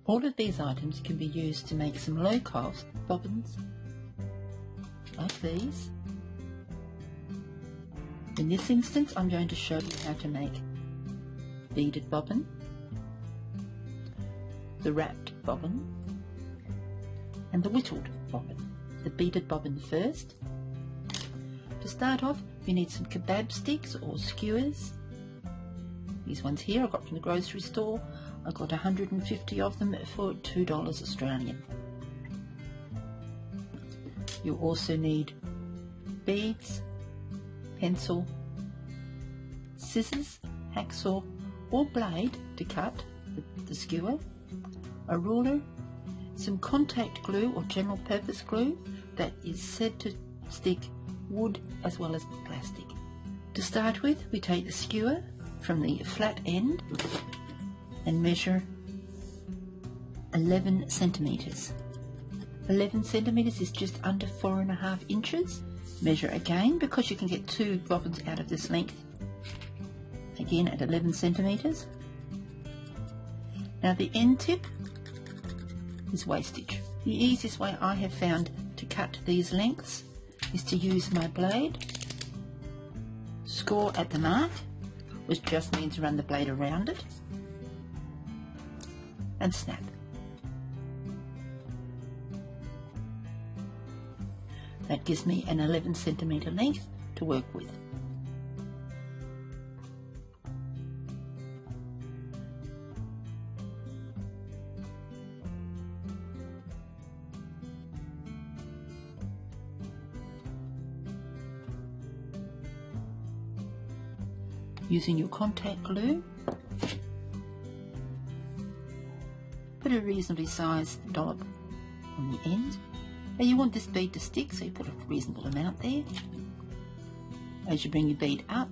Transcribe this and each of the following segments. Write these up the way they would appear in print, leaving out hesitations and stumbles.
All of these items can be used to make some low-cost bobbins like these. In this instance, I'm going to show you how to make beaded bobbin, the wrapped bobbin, and the whittled bobbin. The beaded bobbin first. To start off, you need some kebab sticks or skewers. These ones here I got from the grocery store. I got 150 of them for $2 Australian. You also need beads, pencil, scissors, hacksaw or blade to cut the skewer, a ruler, some contact glue or general purpose glue that is said to stick wood as well as plastic. To start with, we take the skewer from the flat end and measure 11 centimetres. 11 centimetres is just under 4.5 inches. Measure again because you can get 2 bobbins out of this length. Again at 11 centimetres. Now the end tip is wastage. The easiest way I have found to cut these lengths is to use my blade, score at the mark, which just means run the blade around it, and snap. That gives me an 11 centimetre length to work with. Using your contact glue, put a reasonably sized dollop on the end. Now you want this bead to stick, so you put a reasonable amount there. As you bring your bead up,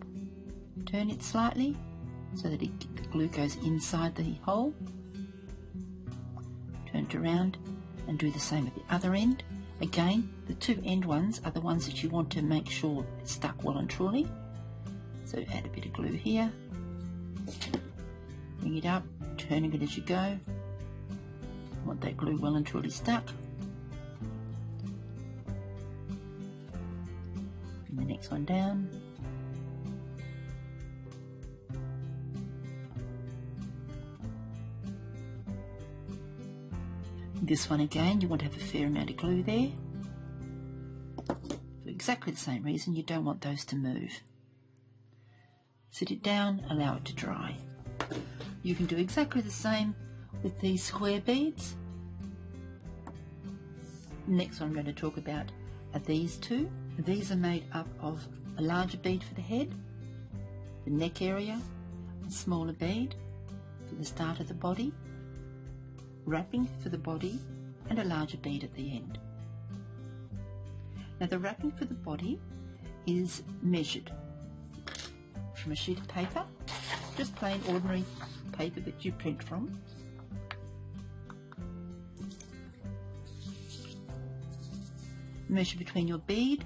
turn it slightly so that the glue goes inside the hole. Turn it around and do the same at the other end. Again, the 2 end ones are the ones that you want to make sure it's stuck well and truly. So add a bit of glue here, bring it up, turning it as you go. Want that glue well and truly stuck. Bring the next one down. This one again, you want to have a fair amount of glue there. For exactly the same reason, you don't want those to move. Sit it down, allow it to dry. You can do exactly the same with these square beads. The next one I'm going to talk about are these two. These are made up of a larger bead for the head, the neck area, a smaller bead for the start of the body, wrapping for the body, and a larger bead at the end. Now the wrapping for the body is measured from a sheet of paper, just plain ordinary paper that you print from. Measure between your bead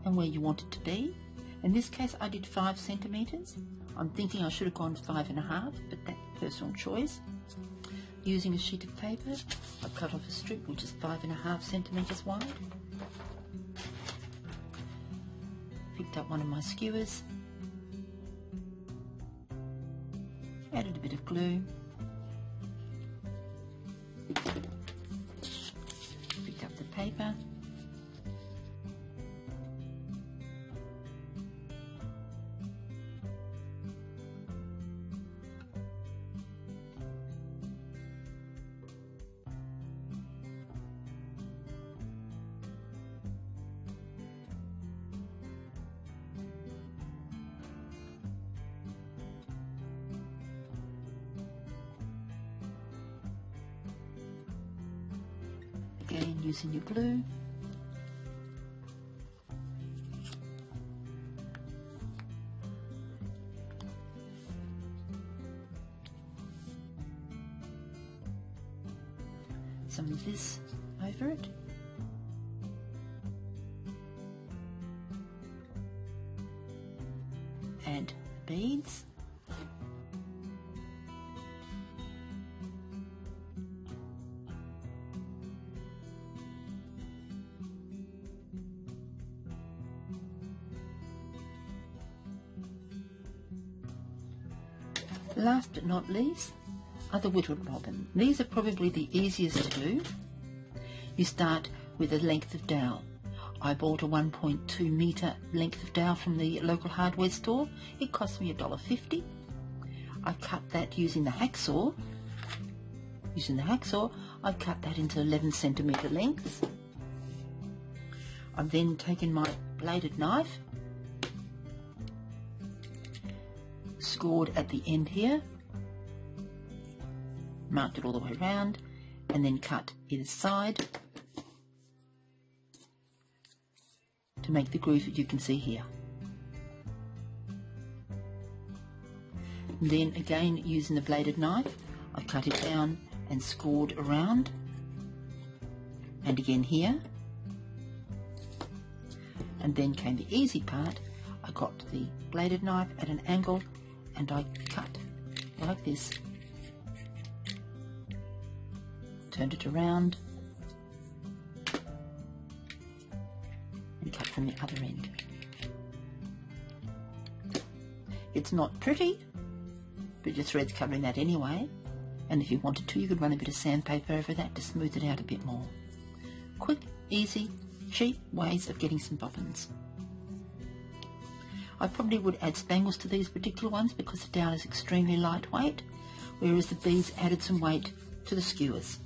and where you want it to be. In this case I did 5 centimetres. I'm thinking I should have gone 5.5, but that's personal choice. Using a sheet of paper, I cut off a strip which is 5.5 centimetres wide. Picked up one of my skewers, added a bit of glue, picked up the paper, again using your glue, some of this over it, and beads, Last but not least are the whittled bobbin. These are probably the easiest to do. You start with a length of dowel. I bought a 1.2 metre length of dowel from the local hardware store. It cost me $1.50. I cut that using the hacksaw. I've cut that into 11 centimetre lengths. I've then taken my bladed knife, scored at the end here, marked it all the way around, and then cut either side to make the groove that you can see here. And then again, using the bladed knife, I cut it down and scored around, and again here. And then came the easy part. I got the bladed knife at an angle and I cut like this, turned it around and cut from the other end. It's not pretty, but your thread's covering that anyway, and if you wanted to, you could run a bit of sandpaper over that to smooth it out a bit more. Quick, easy, cheap ways of getting some bobbins. I probably would add spangles to these particular ones because the dowel is extremely lightweight, whereas the beads added some weight to the skewers.